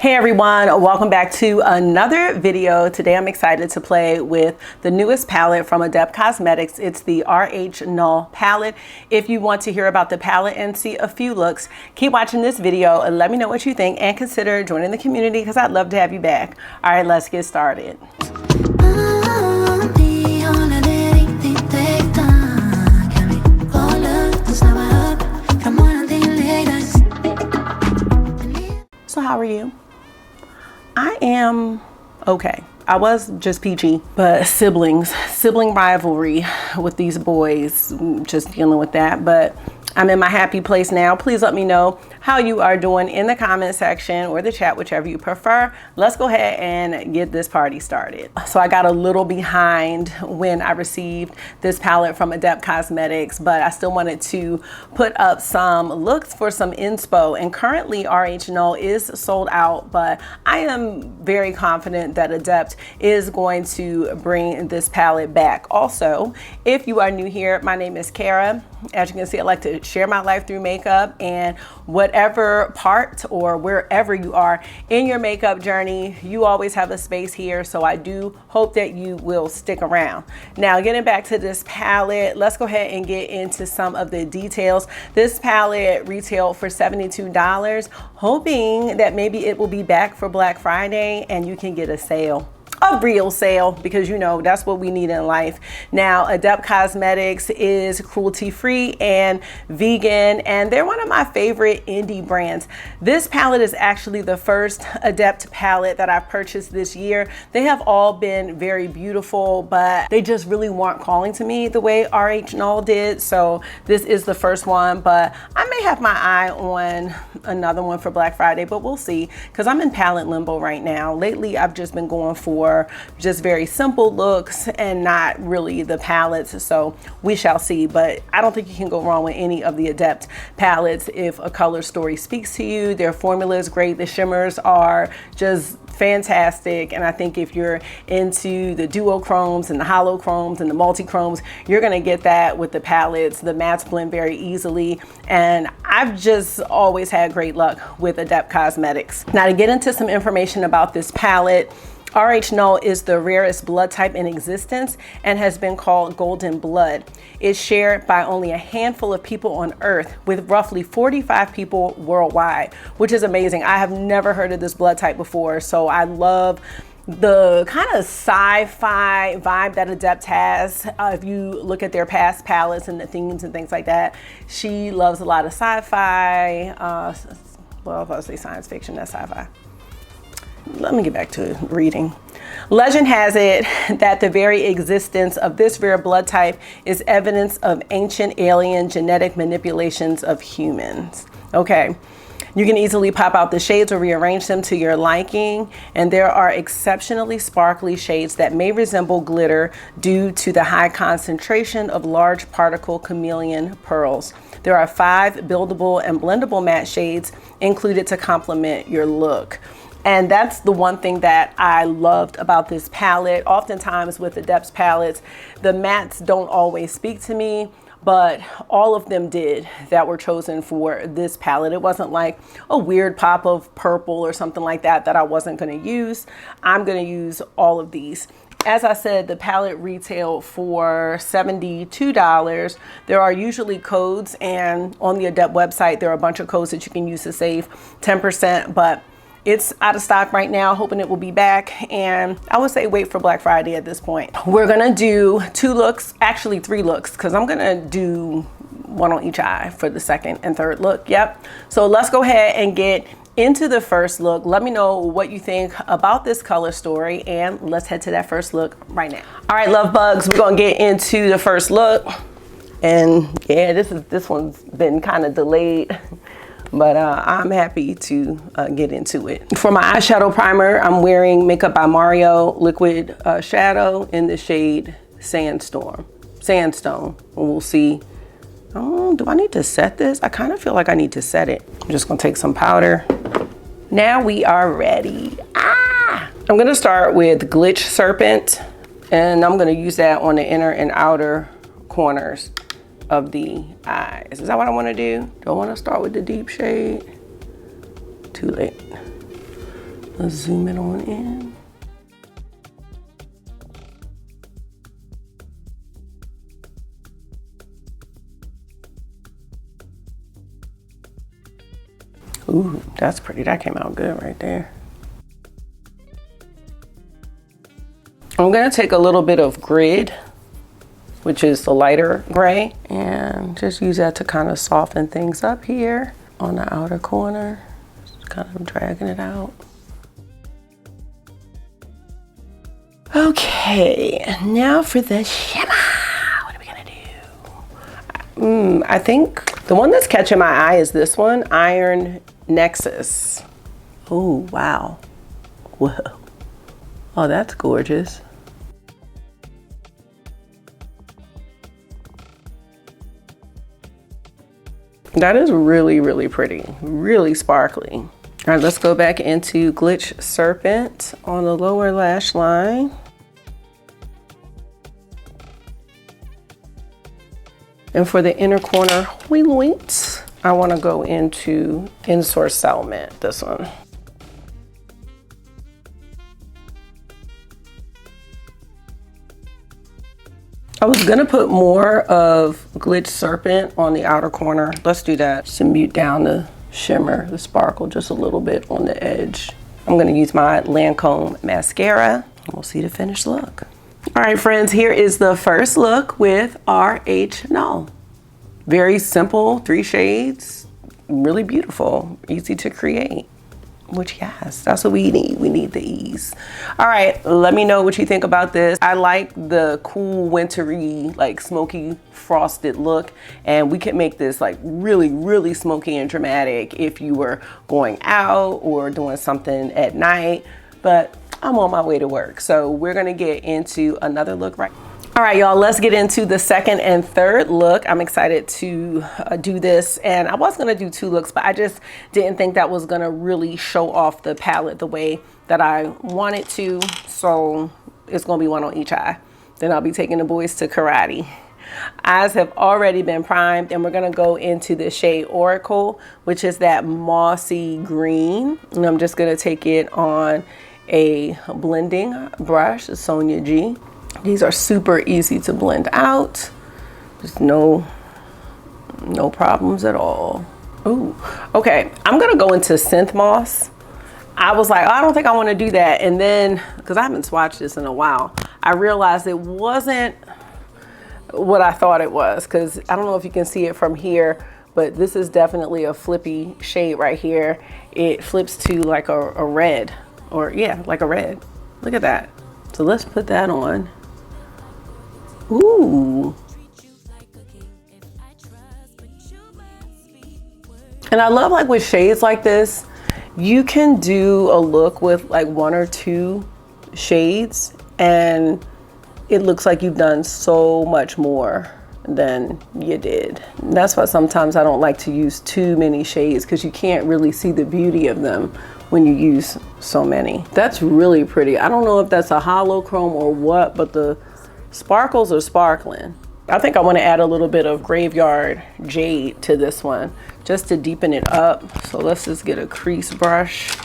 Hey everyone, welcome back to another video. Today I'm excited to play with the newest palette from Adept Cosmetics. It's the RHNULL palette. If you want to hear about the palette and see a few looks, keep watching this video and let me know what you think and consider joining the community because I'd love to have you back. All right, let's get started. So how are you? I am okay. I was just peachy, but sibling rivalry with these boys, just dealing with that. But I'm in my happy place now. Please let me know how you are doing in the comment section or the chat, whichever you prefer. Let's go ahead and get this party started. So I got a little behind when I received this palette from Adept Cosmetics, but I still wanted to put up some looks for some inspo. And currently RHNULL is sold out, but I am very confident that Adept is going to bring this palette back. Also, if you are new here, my name is Kara. As you can see, I like to share my life through makeup, and whatever part or wherever you are in your makeup journey, you always have a space here. So I do hope that you will stick around. Now, getting back to this palette, let's go ahead and get into some of the details. This palette retailed for $72, hoping that maybe it will be back for Black Friday and you can get a sale. A real sale, because you know that's what we need in life. Now, Adept Cosmetics is cruelty-free and vegan, and they're one of my favorite indie brands. This palette is actually the first Adept palette that I've purchased this year. They have all been very beautiful, but they just really weren't calling to me the way RHNULL did. So this is the first one, but I may have my eye on another one for Black Friday, but we'll see, because I'm in palette limbo right now. Lately, I've just been going for just very simple looks and not really the palettes, so we shall see. But I don't think you can go wrong with any of the Adept palettes if a color story speaks to you. Their formula is great. The shimmers are just fantastic, and I think if you're into the duochromes and the holochromes and the multi-chromes, you're gonna get that with the palettes. The mattes blend very easily, and I've just always had great luck with Adept Cosmetics. Now, to get into some information about this palette, RHNULL is the rarest blood type in existence and has been called golden blood. It's shared by only a handful of people on Earth, with roughly 45 people worldwide, which is amazing. I have never heard of this blood type before, so I love the kind of sci-fi vibe that Adept has. If you look at their past palettes and the themes and things like that, she loves a lot of sci-fi. Well, if I say science fiction, that's sci-fi. Let me get back to reading. Legend has it that the very existence of this rare blood type is evidence of ancient alien genetic manipulations of humans. Okay, you can easily pop out the shades or rearrange them to your liking, and there are exceptionally sparkly shades that may resemble glitter due to the high concentration of large particle chameleon pearls. There are 5 buildable and blendable matte shades included to complement your look. And that's the one thing that I loved about this palette. Oftentimes with Adept's palettes, the mattes don't always speak to me, but all of them did that were chosen for this palette. It wasn't like a weird pop of purple or something like that that I wasn't gonna use. I'm gonna use all of these. As I said, the palette retailed for $72. There are usually codes, and on the Adept website, there are a bunch of codes that you can use to save 10%, but it's out of stock right now, hoping it will be back. And I would say wait for Black Friday at this point. We're gonna do 2 looks, actually 3 looks, because I'm gonna do one on each eye for the second and third look. Yep. So let's go ahead and get into the first look. Let me know what you think about this color story, and let's head to that first look right now. All right, love bugs, we're gonna get into the first look. And yeah, this one's been kind of delayed, but I'm happy to get into it. For my eyeshadow primer, I'm wearing Makeup by Mario Liquid Shadow in the shade Sandstone. And we'll see. Oh, do I need to set this? I kind of feel like I need to set it. I'm just gonna take some powder. Now we are ready. I'm gonna start with Glitch Serpent, and I'm gonna use that on the inner and outer corners of the eyes. Is that what I want to do? Do I want to start with the deep shade? Too late. Let's zoom it on in. Ooh, that's pretty. That came out good right there. I'm gonna take a little bit of Grid, which is the lighter gray, and just use that to kind of soften things up here on the outer corner. Just kind of dragging it out. Okay, now for the shimmer. What are we gonna do? I think the one that's catching my eye is this one, Iron Nexus. Oh, wow. Whoa. Oh, that's gorgeous. That is really, really pretty, really sparkly. All right, let's go back into Glitch Serpent on the lower lash line. And for the inner corner, I want to go into Ensorcellement, this one. I was gonna put more of Glitch Serpent on the outer corner. Let's do that. Just mute down the shimmer, the sparkle just a little bit on the edge. I'm gonna use my Lancome mascara and we'll see the finished look. All right, friends, here is the first look with RHNULL. Very simple, 3 shades, really beautiful, easy to create. Which, yes, that's what we need. We need the ease. All right, let me know what you think about this. I like the cool, wintry, like smoky, frosted look. And we could make this like really, really smoky and dramatic if you were going out or doing something at night. But I'm on my way to work. So we're gonna get into another look right. All right, y'all, let's get into the second and third look. I'm excited to do this, and I was gonna do 2 looks, but I just didn't think that was gonna really show off the palette the way that I wanted to. So it's gonna be one on each eye. Then I'll be taking the boys to karate. Eyes have already been primed, and we're gonna go into the shade Oracle, which is that mossy green. And I'm just gonna take it on a blending brush, a Sonia G. These are super easy to blend out. Just no problems at all. Ooh, okay. I'm gonna go into Synth Moss. I was like, oh, I don't think I wanna do that. And then, cause I haven't swatched this in a while, I realized it wasn't what I thought it was. Cause I don't know if you can see it from here, but this is definitely a flippy shade right here. It flips to like a red, or yeah, like a red. Look at that. So let's put that on. Ooh. And I love, like, with shades like this, you can do a look with like 1 or 2 shades and it looks like you've done so much more than you did. And that's why sometimes I don't like to use too many shades, because you can't really see the beauty of them when you use so many. That's really pretty. I don't know if that's a hollow chrome or what, but the sparkles are sparkling. I think I want to add a little bit of Graveyard Jade to this one just to deepen it up. So let's just get a crease brush.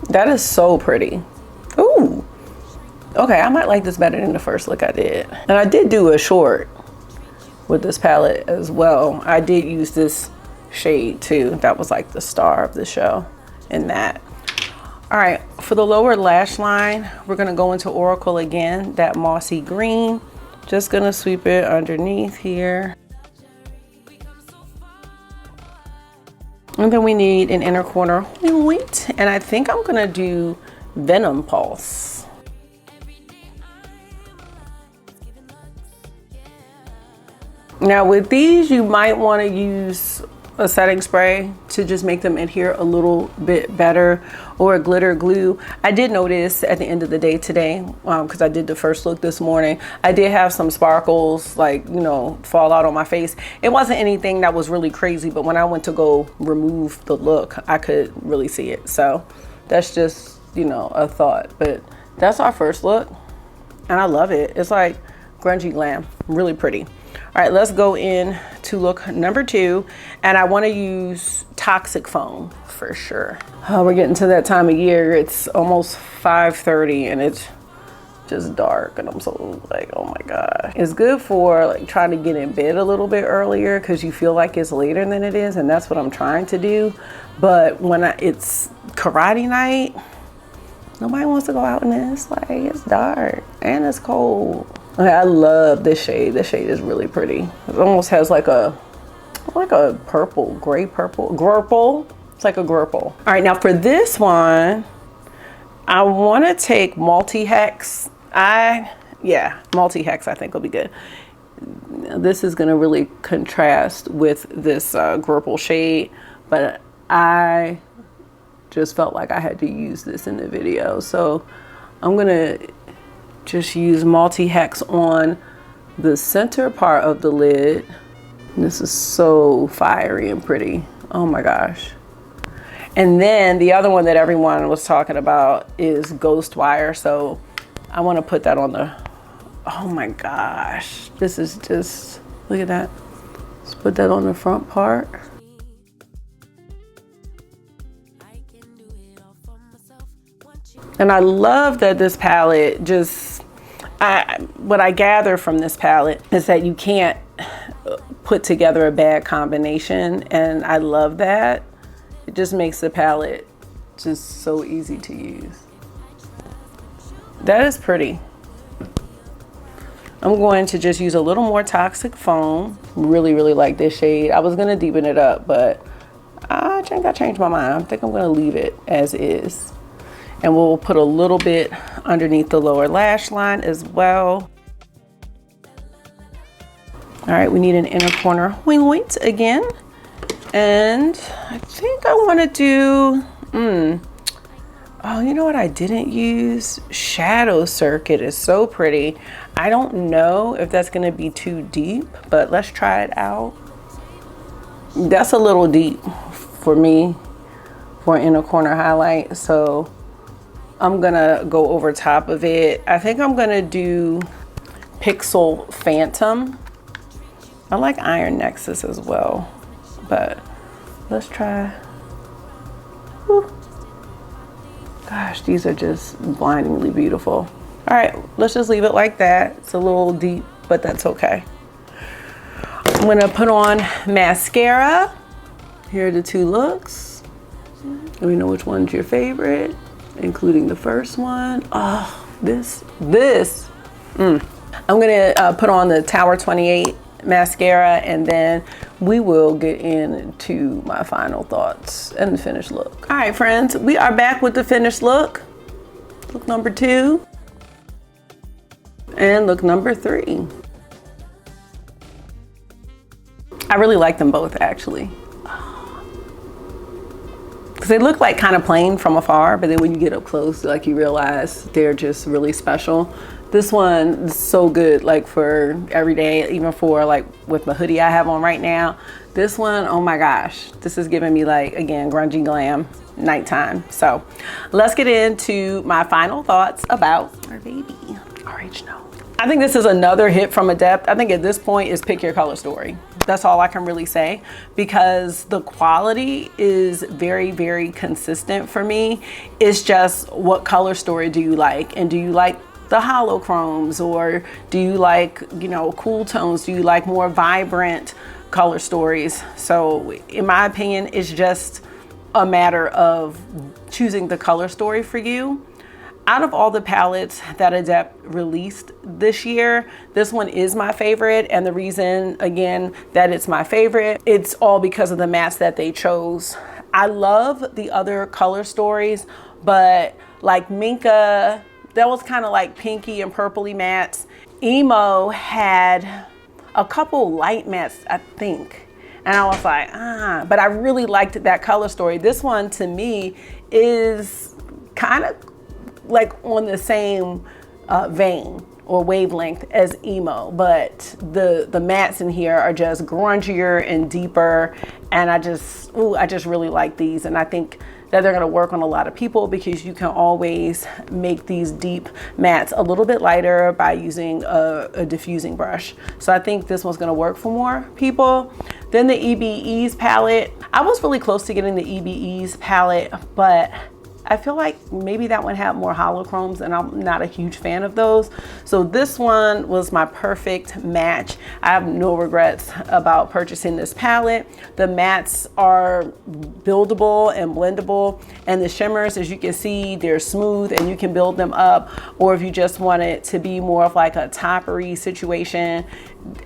That is so pretty. Ooh. Okay, I might like this better than the first look I did. And I did do a short with this palette as well. I did use this shade too. That was like the star of the show in that. All right, for the lower lash line, we're gonna go into Oracle again, that mossy green. Just gonna sweep it underneath here. And then we need an inner corner white, and I think I'm gonna do Venom Pulse. Now with these, you might wanna use a setting spray to just make them adhere a little bit better, or a glitter glue. I did notice at the end of the day today, because I did the first look this morning, I did have some sparkles, like, you know, fall out on my face. It wasn't anything that was really crazy, but when I went to go remove the look, I could really see it. So that's just, you know, a thought. But that's our first look, and I love it. It's like grungy glam, really pretty. All right, let's go in to look number 2. And I want to use Toxic Foam for sure. Oh, we're getting to that time of year. It's almost 5:30 and it's just dark and I'm so like, oh my gosh. It's good for like trying to get in bed a little bit earlier because you feel like it's later than it is, and that's what I'm trying to do. But when it's karate night, nobody wants to go out in this. Like, it's dark and it's cold. Okay, I love this shade. This shade is really pretty. It almost has like a purple, gray purple, grurple. It's like a grurple. All right, now for this one, I want to take multi-hex. Multi-hex I think will be good. This is going to really contrast with this grurple shade, but I just felt like I had to use this in the video. So I'm going to just use multi-hex on the center part of the lid. This is so fiery and pretty. Oh my gosh. And then the other one that everyone was talking about is Ghost Wire. So I want to put that on the, oh my gosh. This is just, look at that. Let's put that on the front part. And I love that this palette just, what I gather from this palette is that you can't put together a bad combination. And I love that. It just makes the palette just so easy to use. That is pretty. I'm going to just use a little more Toxic Foam. Really, really like this shade. I was gonna deepen it up, but I think I changed my mind. I think I'm gonna leave it as is. And we'll put a little bit underneath the lower lash line as well. All right, we need an inner corner wing weight again. And I think I want to do, oh, you know what I didn't use? Shadow Circuit is so pretty. I don't know if that's going to be too deep, but let's try it out. That's a little deep for me for an inner corner highlight. So I'm going to go over top of it. I think I'm going to do Pixel Phantom. I like Iron Nexus as well, but let's try. Whew. Gosh, these are just blindingly beautiful. All right, let's just leave it like that. It's a little deep, but that's okay. I'm gonna put on mascara. Here are the 2 looks. Let me know which one's your favorite, including the first one. Oh, this. I'm gonna put on the Tower 28 mascara, and then we will get into my final thoughts and the finished look. All right, friends, we are back with the finished look. Look number 2 and look number 3. I really like them both, actually, because they look like kind of plain from afar, but then when you get up close, like, you realize they're just really special. This one is so good, like, for every day, even for like with the hoodie I have on right now. This one, oh my gosh, this is giving me, like, again, grungy glam nighttime. So let's get into my final thoughts about our baby, RHNULL. I think this is another hit from Adept. I think at this point is pick your color story. That's all I can really say, because the quality is very, very consistent for me. It's just, what color story do you like? And do you like the holochromes, or do you like, you know, cool tones? Do you like more vibrant color stories? So in my opinion, it's just a matter of choosing the color story for you. Out of all the palettes that Adept released this year, this one is my favorite. And the reason, again, that it's my favorite, it's all because of the mattes that they chose. I love the other color stories, but like Minka, that was kind of like pinky and purpley mattes. Emo had a couple light mattes, I think. And I was like, but I really liked that color story. This one, to me, is kind of like on the same vein or wavelength as Emo, but the mattes in here are just grungier and deeper. And I just really like these. And I think that they're gonna work on a lot of people, because you can always make these deep mattes a little bit lighter by using a diffusing brush. So I think this one's gonna work for more people. Then the EBE's palette. I was really close to getting the EBE's palette, but I feel like maybe that one had more holochromes and I'm not a huge fan of those. So this one was my perfect match. I have no regrets about purchasing this palette. The mattes are buildable and blendable, and the shimmers, as you can see, they're smooth and you can build them up. Or if you just want it to be more of like a toppery situation,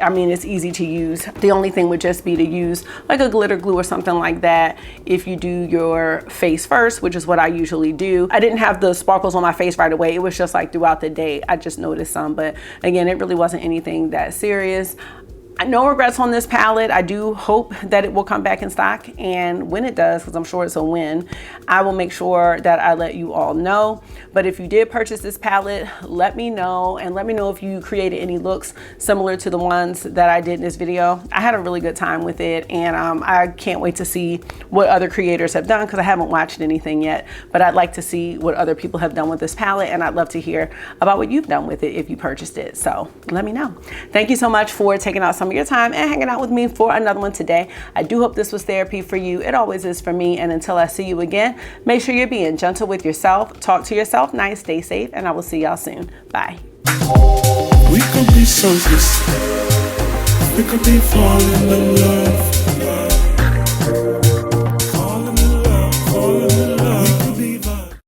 I mean, it's easy to use. The only thing would just be to use like a glitter glue or something like that if you do your face first, which is what I usually do. I didn't have the sparkles on my face right away. It was just like throughout the day, I just noticed some, but again, it really wasn't anything that serious. No regrets on this palette. I do hope that it will come back in stock, and when it does, because I'm sure it's a win, I will make sure that I let you all know. But if you did purchase this palette, let me know, and let me know if you created any looks similar to the ones that I did in this video. I had a really good time with it, and I can't wait to see what other creators have done, because I haven't watched anything yet, but I'd like to see what other people have done with this palette, and I'd love to hear about what you've done with it if you purchased it. So let me know. Thank you so much for taking out some of your time and hanging out with me for another one today. I do hope this was therapy for you. It always is for me. And until I see you again, make sure you're being gentle with yourself. Talk to yourself nice, stay safe, and I will see y'all soon. Bye. We could be selfless. We could be falling in love.